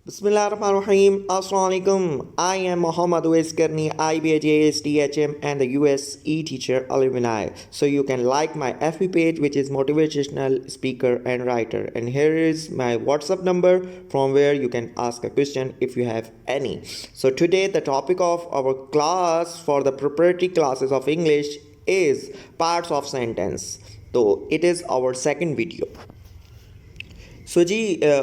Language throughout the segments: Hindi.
Bismillahirrahmanirrahim. Assalamu alaikum. I am Muhammad Uwais Karni, IBAJS DHM and the US e-teacher alumni. So you can like my FB page, which is motivational speaker and writer. And here is my WhatsApp number from where you can ask a question if you have any. So today the topic of our class for the preparatory classes of English is parts of sentence. So it is our second video. So,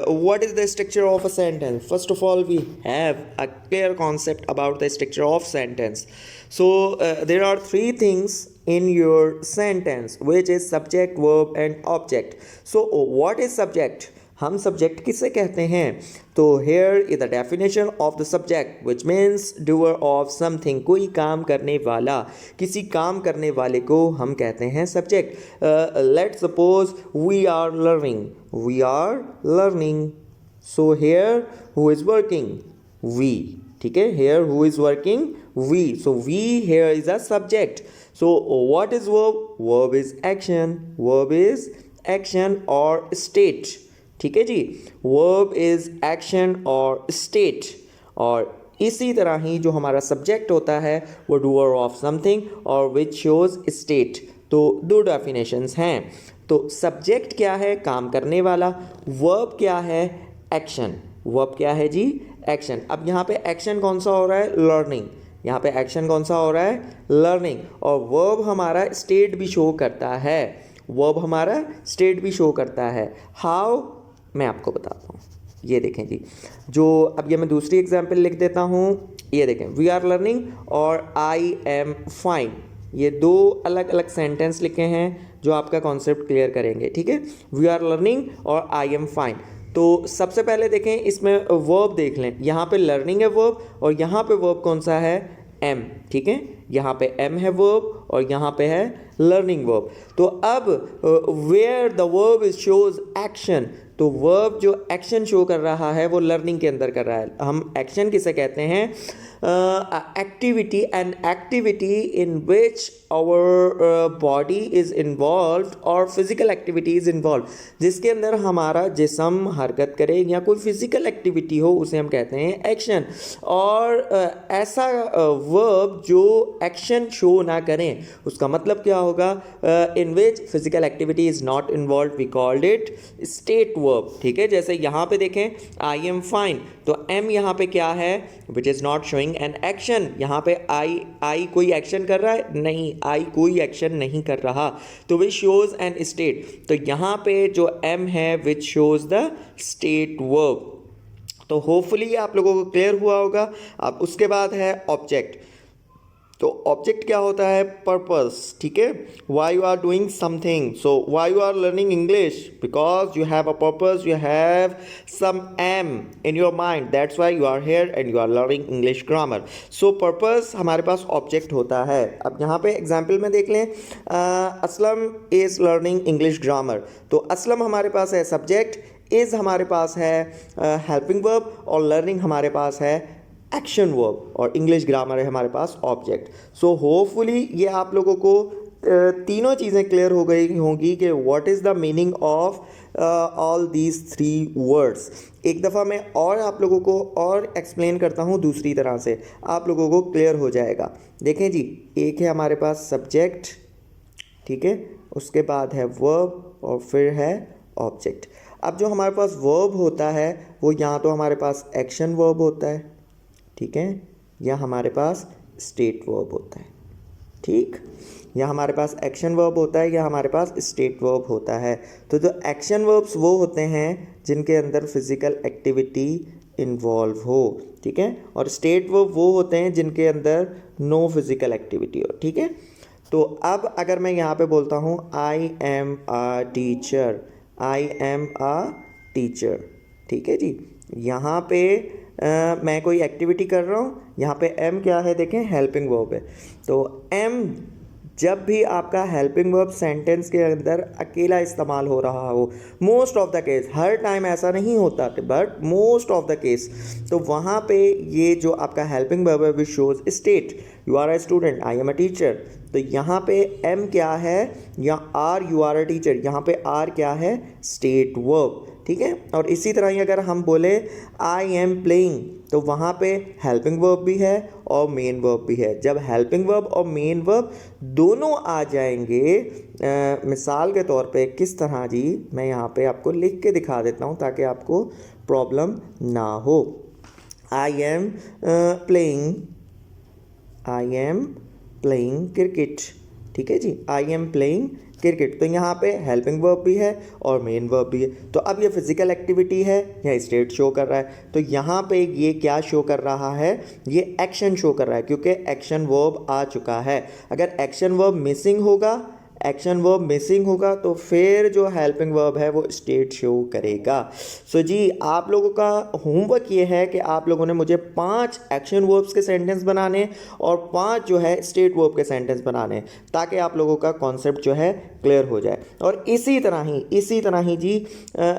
what is the structure of a sentence? First of all, we have a clear concept about the structure of sentence. So, there are three things in your sentence, which is subject, verb, and object. So, what is subject? हम सब्जेक्ट किसे कहते हैं? तो here is the definition of the subject which means doer of something, कोई काम करने वाला, किसी काम करने वाले को हम कहते हैं subject. Let suppose we are learning, so here who is working? We. ठीक है, here who is working? We. So we here is a subject. So what is verb? Verb is action. Verb is action और स्टेट. ठीक है जी, वर्ब इज एक्शन और स्टेट. और इसी तरह ही जो हमारा सब्जेक्ट होता है वो डूअर ऑफ समथिंग और विच शोज स्टेट. तो दो डेफिनेशंस हैं. तो सब्जेक्ट क्या है? काम करने वाला. वर्ब क्या है? एक्शन. वर्ब क्या है जी? एक्शन. अब यहाँ पे एक्शन कौन सा हो रहा है? लर्निंग. यहाँ पे एक्शन कौन सा हो रहा है? लर्निंग. और वर्ब हमारा स्टेट भी शो करता है. वर्ब हमारा स्टेट भी शो करता है. हाउ? मैं आपको बताता हूँ. ये देखें जी, जो अब ये मैं दूसरी एग्जांपल लिख देता हूँ. ये देखें, वी आर लर्निंग और आई एम फाइन. ये दो अलग अलग सेंटेंस लिखे हैं जो आपका कॉन्सेप्ट क्लियर करेंगे. ठीक है, वी आर लर्निंग और आई एम फाइन. तो सबसे पहले देखें, इसमें वर्ब देख लें. यहाँ पे लर्निंग है वर्ब और यहाँ पे वर्ब कौन सा है? एम. ठीक है, यहाँ पे एम है वर्ब और यहाँ पे है लर्निंग वर्ब. तो अब where the verb is shows action, तो वर्ब जो एक्शन शो कर रहा है वो लर्निंग के अंदर कर रहा है. हम एक्शन किसे कहते हैं? Activity. And activity in which our body is involve और फिजिकल एक्टिविटी इज इन्वॉल्व, जिसके अंदर हमारा जिस्म हरकत करे या कोई फिजिकल एक्टिविटी हो उसे हम कहते हैं एक्शन. और ऐसा वर्ब जो एक्शन शो ना करें उसका मतलब क्या होगा? In which physical activity is not involve, we called it state verb. ठीक है, जैसे यहाँ पे देखें आई एम फाइन, तो एम यहाँ पे क्या है? Which is not showing an action. यहाँ पे आई कोई एक्शन कर रहा है? नहीं, आई कोई एक्शन नहीं कर रहा. तो विच शोज एन स्टेट. तो यहाँ पे जो एम है which shows the state verb. तो होपफुली आप लोगों को क्लियर हुआ होगा. अब उसके बाद है ऑब्जेक्ट. तो ऑब्जेक्ट क्या होता है? पर्पस. ठीक है, why you are doing something. So why you are learning English? Because you have a purpose, you have some aim in your mind, that's why you are here and you are learning English grammar. So purpose हमारे पास ऑब्जेक्ट होता है. अब यहाँ पे एग्जाम्पल में देख लें, Aslam is learning English grammar. तो असलम हमारे पास है सब्जेक्ट, इज़ हमारे पास है हेल्पिंग वर्ब और लर्निंग हमारे पास है एक्शन वर्ब और इंग्लिश ग्रामर है हमारे पास ऑब्जेक्ट. सो होपफुली ये आप लोगों को तीनों चीज़ें क्लियर हो गई होंगी कि what is the meaning of all these three words. एक दफ़ा मैं और आप लोगों को और एक्सप्लेन करता हूँ दूसरी तरह से, आप लोगों को क्लियर हो जाएगा. देखें जी, एक है हमारे पास सब्जेक्ट. ठीक है, उसके बाद है वर्ब और फिर है ऑब्जेक्ट. अब जो हमारे पास वर्ब होता है वो यहाँ तो हमारे पास एक्शन वर्ब होता है. ठीक है, या हमारे पास स्टेट वर्ब होता है. ठीक, या हमारे पास एक्शन वर्ब होता है या हमारे पास स्टेट वर्ब होता है. तो जो एक्शन वर्ब्स वो होते हैं जिनके अंदर फिजिकल एक्टिविटी इन्वॉल्व हो. ठीक है, और स्टेट वर्ब वो होते हैं जिनके अंदर नो फिजिकल एक्टिविटी हो. ठीक है, तो अब अगर मैं यहाँ पे बोलता हूँ आई am a teacher, I am a teacher. ठीक है जी, यहाँ पे मैं कोई एक्टिविटी कर रहा हूँ. यहाँ पे एम क्या है? देखें, हेल्पिंग वर्ब है. तो एम जब भी आपका हेल्पिंग वर्ब सेंटेंस के अंदर अकेला इस्तेमाल हो रहा हो, मोस्ट ऑफ द केस, हर टाइम ऐसा नहीं होता but most of the case, तो वहाँ पे ये जो आपका हेल्पिंग वर्ब है which shows state. You are a student, I am a teacher. तो यहाँ पे एम क्या है? या are you are a teacher. यहाँ पे आर क्या है? State verb. ठीक है। और इसी तरह ही अगर हम बोले आई एम प्लेइंग, तो वहाँ पे हेल्पिंग वर्ब भी है और मेन वर्ब भी है। जब हेल्पिंग वर्ब और मेन वर्ब दोनों आ जाएंगे, मिसाल के तौर पे किस तरह जी, मैं यहाँ पे आपको लिख के दिखा देता हूँ ताकि आपको प्रॉब्लम ना हो। आई एम प्लेइंग क्रिकेट, ठीक है जी, आई एम प्लेइंग क्रिकेट। तो यहाँ पे हेल्पिंग वर्ब भी है और मेन वर्ब भी है। तो अब ये फिजिकल एक्टिविटी है या स्टेट शो कर रहा है, तो यहाँ पे ये क्या शो कर रहा है, ये एक्शन शो कर रहा है क्योंकि एक्शन वर्ब आ चुका है। अगर एक्शन वर्ब मिसिंग होगा तो फिर जो हेल्पिंग वर्ब है वो स्टेट शो करेगा। सो जी आप लोगों का होमवर्क ये है कि आप लोगों ने मुझे 5 एक्शन वर्ब्स के सेंटेंस बनाने और 5 जो है स्टेट वर्ब के सेंटेंस बनाने, ताकि आप लोगों का कॉन्सेप्ट जो है क्लियर हो जाए। और इसी तरह ही जी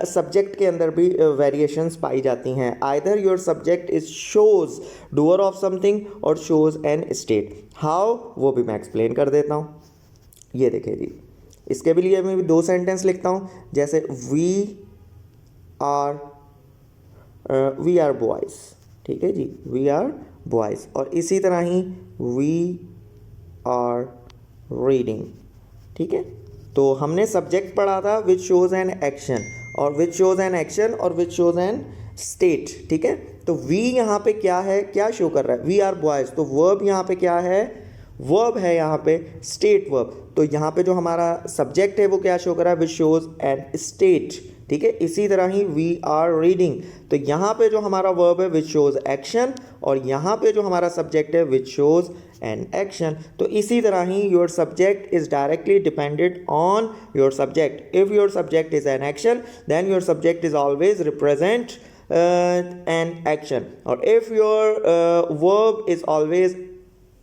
सब्जेक्ट के अंदर भी वेरिएशंस पाई जाती हैं। Either your subject is shows doer of something और शोज एन स्टेट। हाउ, वो भी मैं एक्सप्लेन कर देता हूँ। ये देखिए जी, इसके भी लिए मैं भी 2 सेंटेंस लिखता हूँ, जैसे वी आर बॉयज़, ठीक है जी, वी आर बॉयज़। और इसी तरह ही वी आर रीडिंग, ठीक है। तो हमने सब्जेक्ट पढ़ा था विच शोज एन एक्शन और विच शोज एन एक्शन और विच शोज एन स्टेट, ठीक है। तो वी यहाँ पे क्या है, क्या शो कर रहा है, वी आर बॉयज़। तो वर्ब यहाँ पे क्या है, वर्ब है यहाँ पे स्टेट वर्ब। तो यहाँ पे जो हमारा सब्जेक्ट है वो क्या शो कर रहा है, विच शोज एन स्टेट, ठीक है। इसी तरह ही वी आर रीडिंग, तो यहाँ पे जो हमारा वर्ब है विच शोज एक्शन और यहाँ पे जो हमारा सब्जेक्ट है विच शोज एन एक्शन। तो इसी तरह ही your subject is directly dependent on your subject. If your subject is an action then your subject is always represent an action, और if your verb is always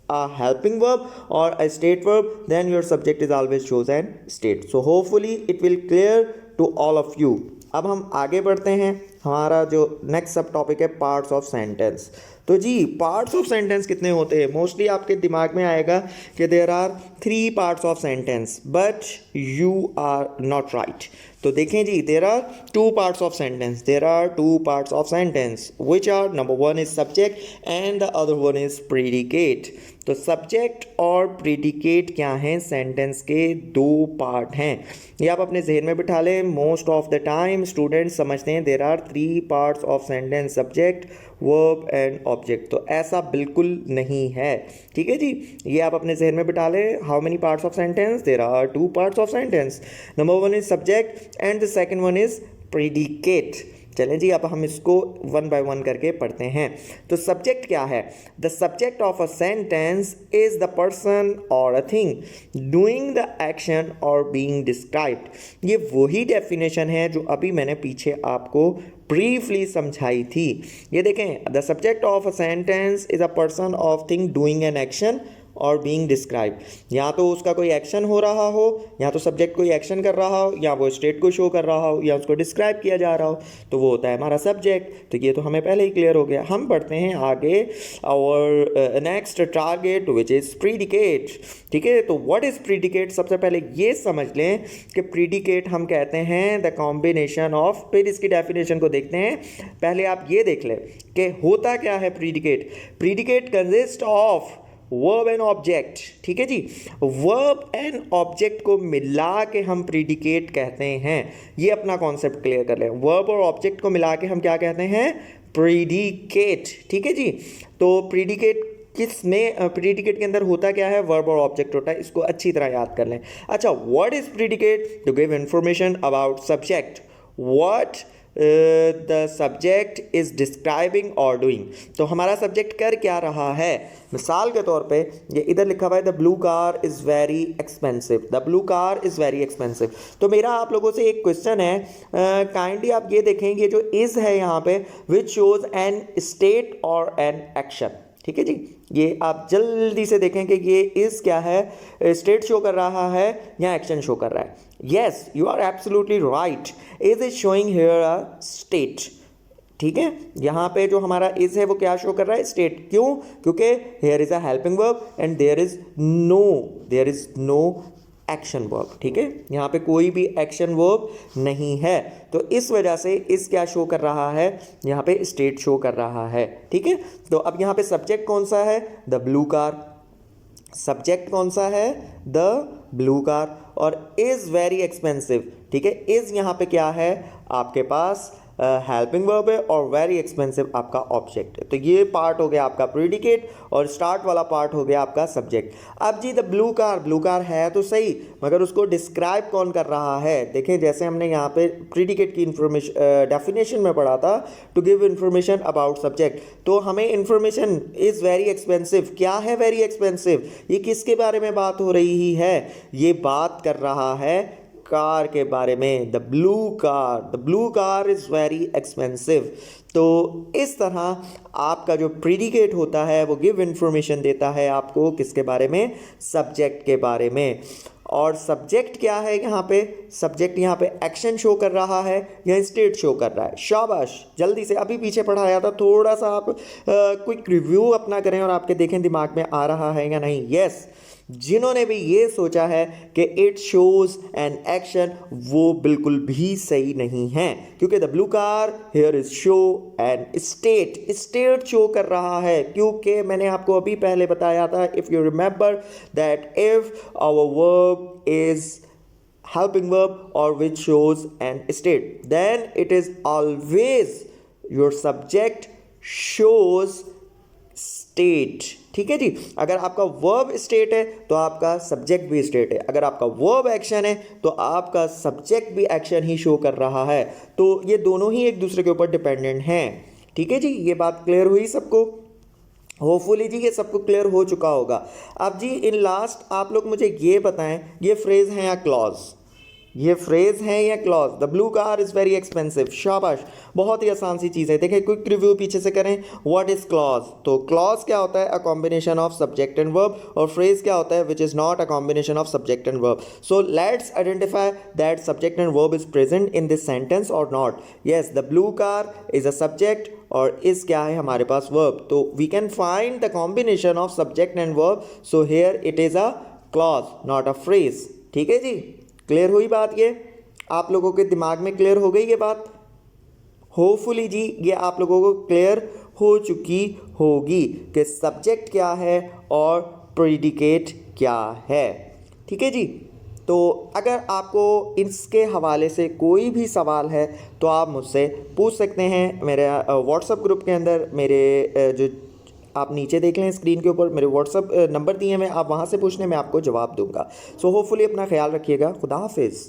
a helping verb or a state verb, then your subject is always chosen state. So hopefully it will clear to all of you. अब हम आगे बढ़ते हैं, हमारा जो नेक्स्ट सब टॉपिक है पार्ट्स ऑफ सेंटेंस। तो जी पार्ट्स ऑफ सेंटेंस कितने होते हैं, मोस्टली आपके दिमाग में आएगा कि there are 3 parts of sentence, but you are not right. तो देखें जी, there are 2 parts of sentence, there are 2 parts of sentence which are, number 1 is subject and the other 1 is predicate. तो सब्जेक्ट और प्रीडिकेट क्या हैं, सेंटेंस के 2 पार्ट हैं। ये आप अपने जहन में बिठा लें। Most of the time students समझते हैं there are 3 parts of sentence, subject, verb and object. तो ऐसा बिल्कुल नहीं है, ठीक है जी। ये आप अपने जहन में बिठा लें। How many parts of sentence, there are 2 parts of sentence. Number 1 is subject and the second 1 is predicate. चलें जी, अब हम इसको 1 बाय 1 करके पढ़ते हैं। तो सब्जेक्ट क्या है, the subject of a sentence is the person और a thing doing the action और बीइंग डिस्क्राइब्ड। ये वही डेफिनेशन है जो अभी मैंने पीछे आपको ब्रीफली समझाई थी। ये देखें, the subject of a sentence is a person of thing doing an action और बीइंग डिस्क्राइब। या तो उसका कोई एक्शन हो रहा हो, या तो सब्जेक्ट कोई एक्शन कर रहा हो, या वो स्टेट को शो कर रहा हो, या उसको डिस्क्राइब किया जा रहा हो, तो वो होता है हमारा सब्जेक्ट। तो ये तो हमें पहले ही क्लियर हो गया। हम बढ़ते हैं आगे और next target which is predicate, ठीक है। तो व्हाट इज़ प्रीडिकेट, सबसे पहले ये समझ लें कि प्रीडिकेट हम कहते हैं द कॉम्बिनेशन ऑफ, फिर इसकी डेफिनेशन को देखते हैं। पहले आप ये देख लें कि होता क्या है predicate. Predicate consist of verb and object, ठीक है जी। वर्ब एंड ऑब्जेक्ट को मिला के हम प्रीडिकेट कहते हैं। ये अपना कॉन्सेप्ट क्लियर कर लें। वर्ब और ऑब्जेक्ट को मिला के हम क्या कहते हैं, प्रीडिकेट, ठीक है जी। तो प्रीडिकेट किसमें, प्रीडिकेट के अंदर होता क्या है, वर्ब और ऑब्जेक्ट होता है। इसको अच्छी तरह याद कर लें। अच्छा, what is predicate, to give information about subject what the subject is describing और डूइंग। तो हमारा सब्जेक्ट कर क्या रहा है, मिसाल के तौर पे ये इधर लिखा हुआ है the blue car is very expensive, the blue car is very expensive. तो मेरा आप लोगों से एक क्वेश्चन है, काइंडली आप ये देखेंगे जो इज़ है यहाँ पे विच शोज एन स्टेट और एन एक्शन, ठीक है जी। ये आप जल्दी से देखें कि ये इज़ क्या है, स्टेट शो कर रहा है या एक्शन शो कर रहा है। Yes, you are absolutely right, is is showing here a state, ठीक है। यहाँ पे जो हमारा इज है वो क्या शो कर रहा है, स्टेट। क्यों, क्योंकि here is a helping verb and there is no action verb, ठीक है, यहाँ पे कोई भी एक्शन वर्ब नहीं है, तो इस वजह से इस क्या शो कर रहा है, यहाँ पे स्टेट शो कर रहा है, ठीक है। तो अब यहाँ पे सब्जेक्ट कौन सा है, द ब्लू कार, सब्जेक्ट कौन सा है, द ब्लू कार, और इज़ वेरी एक्सपेंसिव, ठीक है, इज़ यहाँ पे क्या है आपके पास हेल्पिंग वर्ब है, और वेरी एक्सपेंसिव आपका ऑब्जेक्ट है। तो ये पार्ट हो गया आपका प्रीडिकेट, और स्टार्ट वाला पार्ट हो गया आपका सब्जेक्ट। अब जी the blue car, blue car है तो सही, मगर उसको डिस्क्राइब कौन कर रहा है, देखें जैसे हमने यहाँ पे प्रीडिकेट की इंफॉर्मेशन डेफिनेशन में पढ़ा था, to give information about subject, तो हमें इंफॉर्मेशन इज़ वेरी एक्सपेंसिव, क्या है वेरी एक्सपेंसिव, ये किसके बारे में बात हो रही है, ये बात कर रहा है कार के बारे में, the blue car is very expensive. तो इस तरह आपका जो प्रीडिकेट होता है वो गिव इंफॉर्मेशन देता है आपको किसके बारे में, सब्जेक्ट के बारे में। और सब्जेक्ट क्या है यहाँ पे, सब्जेक्ट यहाँ पे एक्शन शो कर रहा है या स्टेट शो कर रहा है, शाबाश, जल्दी से, अभी पीछे पढ़ाया था, थोड़ा सा आप क्विक रिव्यू अपना करें और आपके देखें दिमाग में आ रहा है या नहीं। यस, जिन्होंने भी ये सोचा है कि इट शोज एन एक्शन, वो बिल्कुल भी सही नहीं है, क्योंकि the blue car here is show N state show कर रहा है, क्योंकि मैंने आपको अभी पहले बताया था, if you remember that if our verb is helping verb or which shows an state, then it is always your subject shows state, ठीक है जी। अगर आपका वर्ब स्टेट है तो आपका सब्जेक्ट भी स्टेट है, अगर आपका वर्ब एक्शन है तो आपका सब्जेक्ट भी एक्शन ही शो कर रहा है, तो ये दोनों ही एक दूसरे के ऊपर डिपेंडेंट हैं, ठीक है जी। ये बात क्लियर हुई सबको, होपफुली जी ये सबको क्लियर हो चुका होगा। अब जी इन लास्ट आप लोग मुझे ये बताएं, ये फ्रेज है या क्लॉज, ये फ्रेज है या clause, the blue car is very expensive, शाबाश, बहुत ही आसान सी चीज़ है। देखिए क्विक रिव्यू पीछे से करें, व्हाट इज़ क्लॉज, तो क्लॉज क्या होता है, a combination of subject and verb, और फ्रेज क्या होता है, which is not a combination of subject and verb. So let's identify that subject and verb is present in this sentence और not. Yes, the blue car is a subject और इस क्या है हमारे पास वर्ब, तो we can find the combination of subject and verb, so here it is a clause not a phrase, ठीक है जी। क्लियर हुई बात, ये आप लोगों के दिमाग में क्लियर हो गई ये बात, होपफुली जी ये आप लोगों को क्लियर हो चुकी होगी कि सब्जेक्ट क्या है और प्रीडिकेट क्या है, ठीक है जी। तो अगर आपको इसके हवाले से कोई भी सवाल है तो आप मुझसे पूछ सकते हैं मेरे व्हाट्सएप ग्रुप के अंदर, मेरे जो आप नीचे देख लें स्क्रीन के ऊपर मेरे व्हाट्सएप नंबर दिए हैं, आप वहाँ से पूछने में आपको जवाब दूंगा। सो होपफुली अपना ख्याल रखिएगा, खुदा हाफिज़।